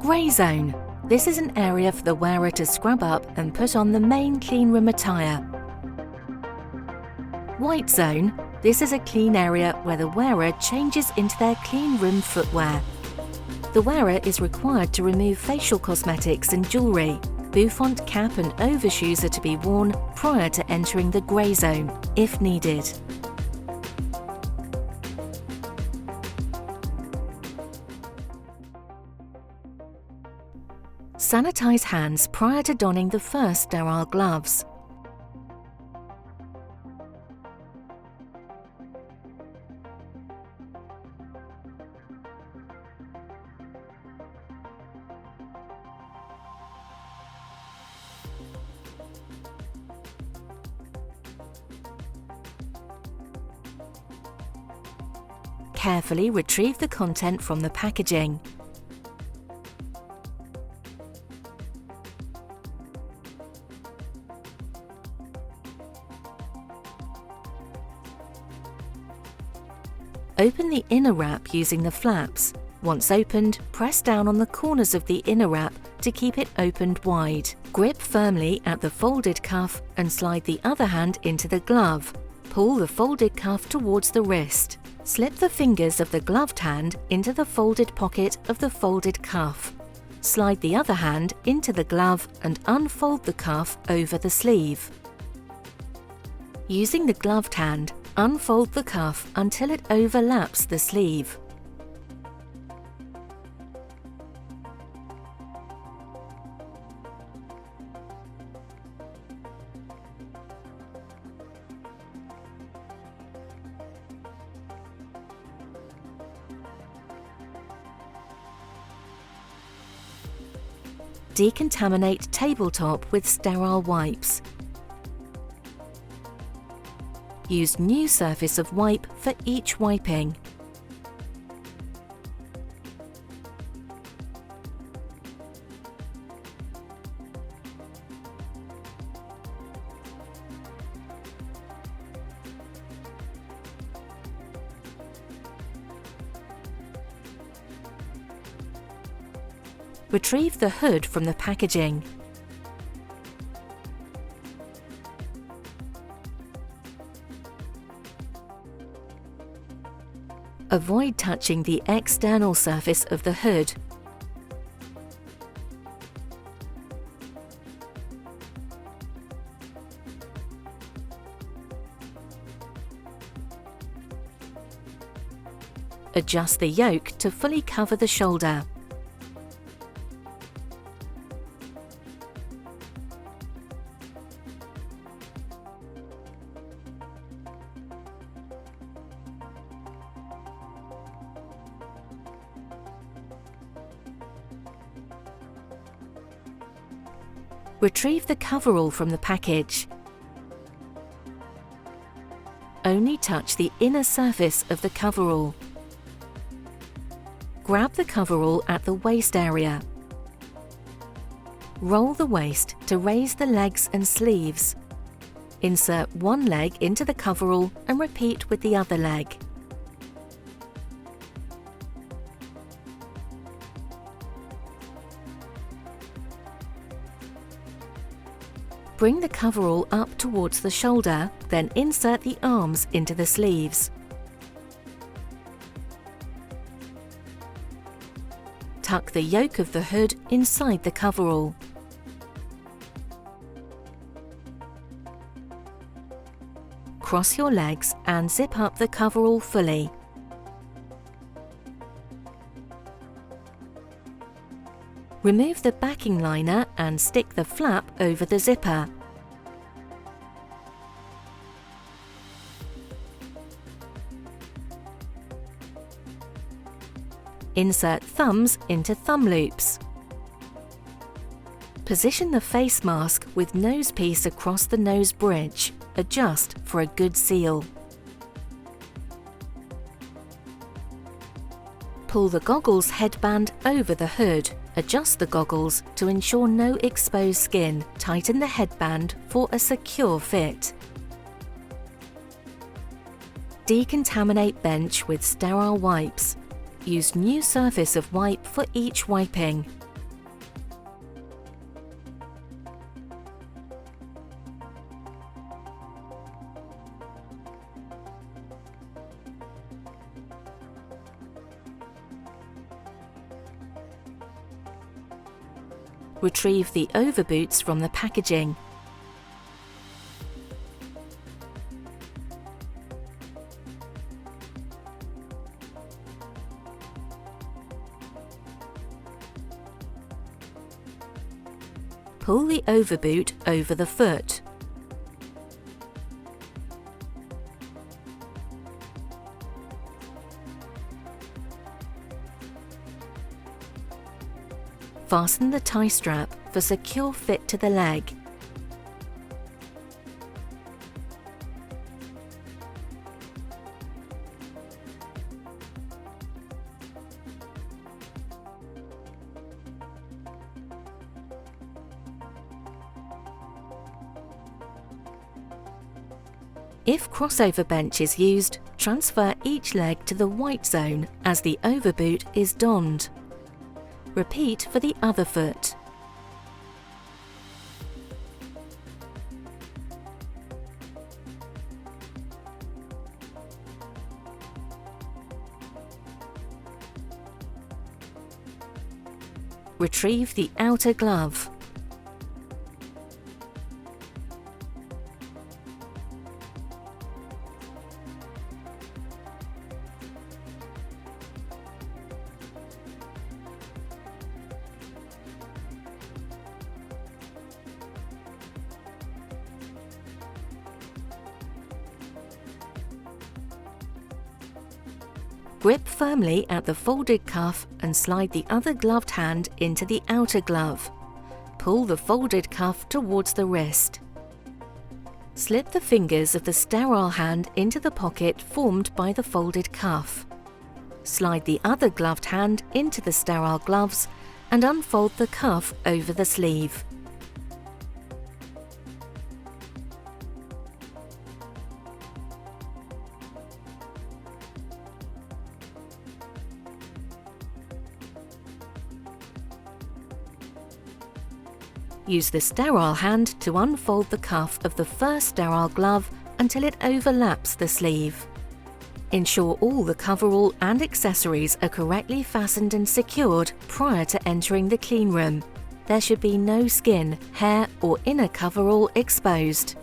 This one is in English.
Grey zone. This is an area for the wearer to scrub up and put on the main cleanroom attire. White zone. This is a clean area where the wearer changes into their cleanroom footwear. The wearer is required to remove facial cosmetics and jewellery. Bouffant cap and overshoes are to be worn prior to entering the grey zone, if needed. Sanitize hands prior to donning the first sterile gloves. Carefully retrieve the content from the packaging. Open the inner wrap using the flaps. Once opened, press down on the corners of the inner wrap to keep it opened wide. Grip firmly at the folded cuff and slide the other hand into the glove. Pull the folded cuff towards the wrist. Slip the fingers of the gloved hand into the folded pocket of the folded cuff. Slide the other hand into the glove and unfold the cuff over the sleeve. Using the gloved hand, unfold the cuff until it overlaps the sleeve. Decontaminate tabletop with sterile wipes. Use new surface of wipe for each wiping. Retrieve the hood from the packaging. Avoid touching the external surface of the hood. Adjust the yoke to fully cover the shoulder. Retrieve the coverall from the package. Only touch the inner surface of the coverall. Grab the coverall at the waist area. Roll the waist to raise the legs and sleeves. Insert one leg into the coverall and repeat with the other leg. Bring the coverall up towards the shoulder, then insert the arms into the sleeves. Tuck the yoke of the hood inside the coverall. Cross your legs and zip up the coverall fully. Remove the backing liner and stick the flap over the zipper. Insert thumbs into thumb loops. Position the face mask with nose piece across the nose bridge. Adjust for a good seal. Pull the goggles headband over the hood. Adjust the goggles to ensure no exposed skin. Tighten the headband for a secure fit. Decontaminate bench with sterile wipes. Use new surface of wipe for each wiping. Retrieve the overboots from the packaging. Pull the overboot over the foot. Fasten the tie strap for secure fit to the leg. If crossover bench is used, transfer each leg to the white zone as the overboot is donned. Repeat for the other foot. Retrieve the outer glove. Grip firmly at the folded cuff and slide the other gloved hand into the outer glove. Pull the folded cuff towards the wrist. Slip the fingers of the sterile hand into the pocket formed by the folded cuff. Slide the other gloved hand into the sterile gloves and unfold the cuff over the sleeve. Use the sterile hand to unfold the cuff of the first sterile glove until it overlaps the sleeve. Ensure all the coverall and accessories are correctly fastened and secured prior to entering the cleanroom. There should be no skin, hair or inner coverall exposed.